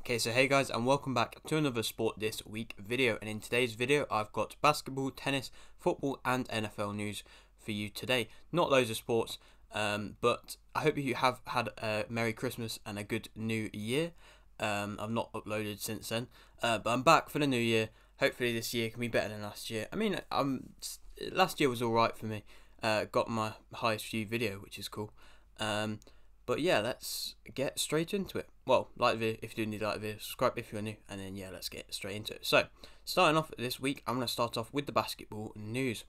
Okay, so hey guys, and welcome back to another Sport This Week video. And in today's video, I've got basketball, tennis, football, and NFL news for you today. Not loads of sports, but I hope you have had a Merry Christmas and a good New Year. I've not uploaded since then, but I'm back for the new year. Hopefully this year can be better than last year. I mean, last year was alright for me. Got my highest view video, which is cool. But yeah, let's get straight into it. Well, like the video if you do need to like the video, subscribe if you're new, and then yeah, let's get straight into it. So, starting off this week, I'm going to start off with the basketball news,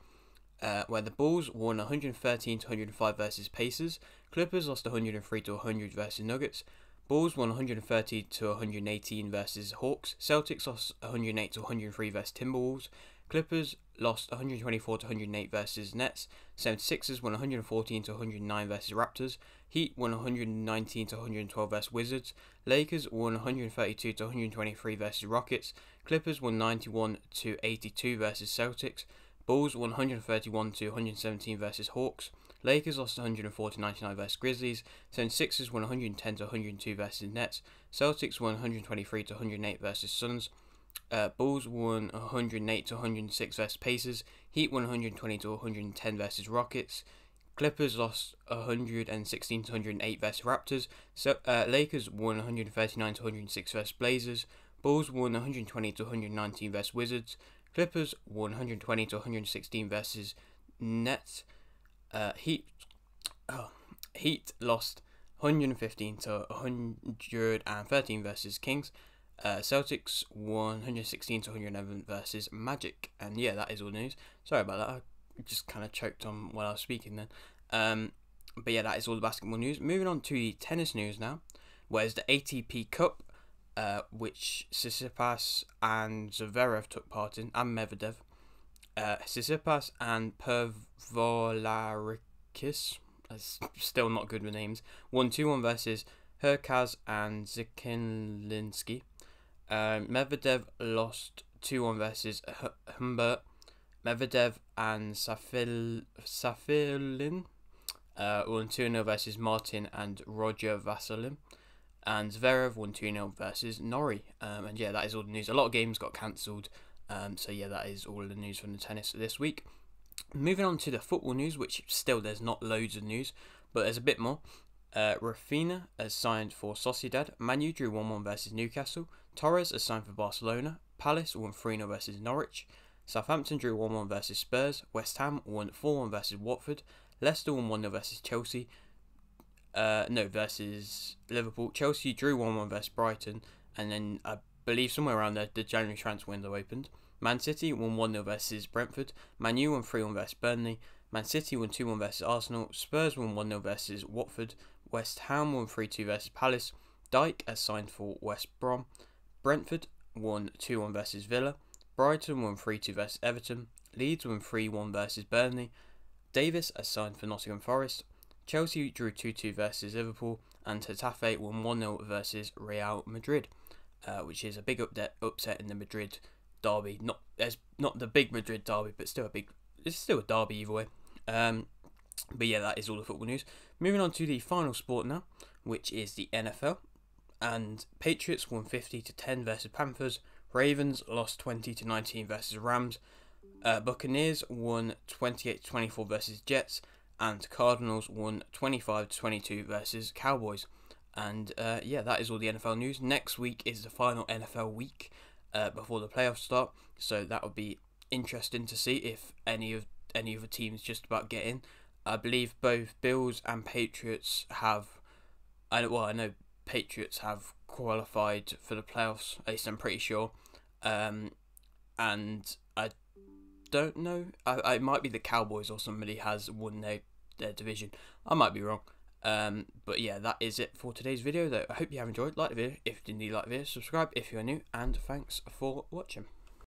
where the Bulls won 113-105 versus Pacers, Clippers lost 103-100 versus Nuggets, Bulls won 130-118 versus Hawks, Celtics lost 108-103 versus Timberwolves, Clippers lost 124-108 versus Nets, 76ers won 114-109 versus Raptors, Heat won 119-112 versus Wizards, Lakers won 132-123 versus Rockets, Clippers won 91-82 versus Celtics, Bulls won 131-117 versus Hawks, Lakers lost 104-99 versus Grizzlies, 76ers won 110-102 versus Nets, Celtics won 123-108 versus Suns, Bulls won 108-106 versus Pacers, Heat won 120-110 versus Rockets, Clippers lost 116-108 versus Raptors, Lakers won 139-106 versus Blazers, Bulls won 120-119 versus Wizards, Clippers won 120-116 versus Nets, Heat lost 115-113 versus Kings, Celtics won 116-111 versus Magic, and yeah, that is all news. Sorry about that, I just kind of choked on while I was speaking then. But yeah, that is all the basketball news. Moving on to the tennis news now, where's the ATP Cup, which Tsitsipas and Zverev took part in, and Medvedev. Tsitsipas and Pervolarikis, still not good with names, won 2-1 versus Hurkacz and Zikinlinsky. Medvedev lost 2-1 versus Humbert. Medvedev and Safilin won 2-0 versus Martin and Roger Vassilin. And Zverev won 2-0 versus Norrie. And yeah, that is all the news. A lot of games got cancelled. So yeah, that is all the news from the tennis this week. Moving on to the football news, which still there's not loads of news, but there's a bit more. Rafinha has signed for Sociedad. Man U drew 1-1 versus Newcastle. Torres has signed for Barcelona. Palace won 3-0 versus Norwich. Southampton drew 1-1 versus Spurs. West Ham won 4-1 versus Watford. Leicester won 1-0 versus Chelsea. Versus Liverpool. Chelsea drew 1-1 versus Brighton. And then I believe somewhere around there, the January transfer window opened. Man City won 1-0 versus Brentford. Man U won 3-1 versus Burnley. Man City won 2-1 versus Arsenal. Spurs won 1-0 versus Watford. West Ham won 3-2 versus Palace. Dijk has signed for West Brom. Brentford won 2-1 versus Villa. Brighton won 3-2 versus Everton. Leeds won 3-1 versus Burnley. Davis has signed for Nottingham Forest. Chelsea drew 2-2 versus Liverpool. And Getafe won 1-0 versus Real Madrid, which is a big upset in the Madrid derby. Not the big Madrid derby, but it's still a derby either way. But yeah, that is all the football news. Moving on to the final sport now, which is the NFL. And Patriots won 50-10 versus Panthers. Ravens lost 20-19 versus Rams. Buccaneers won 28-24 versus Jets. And Cardinals won 25-22 versus Cowboys. And yeah, that is all the NFL news. Next week is the final NFL week before the playoffs start. So that would be interesting to see if any of the teams just about get in. I believe both Bills and Patriots have. I know Patriots have qualified for the playoffs. At least I'm pretty sure. And I don't know. I might be the Cowboys or somebody has won their division. I might be wrong. But yeah, that is it for today's video. Though I hope you have enjoyed. Like the video if you did like the video. Subscribe if you are new. And thanks for watching.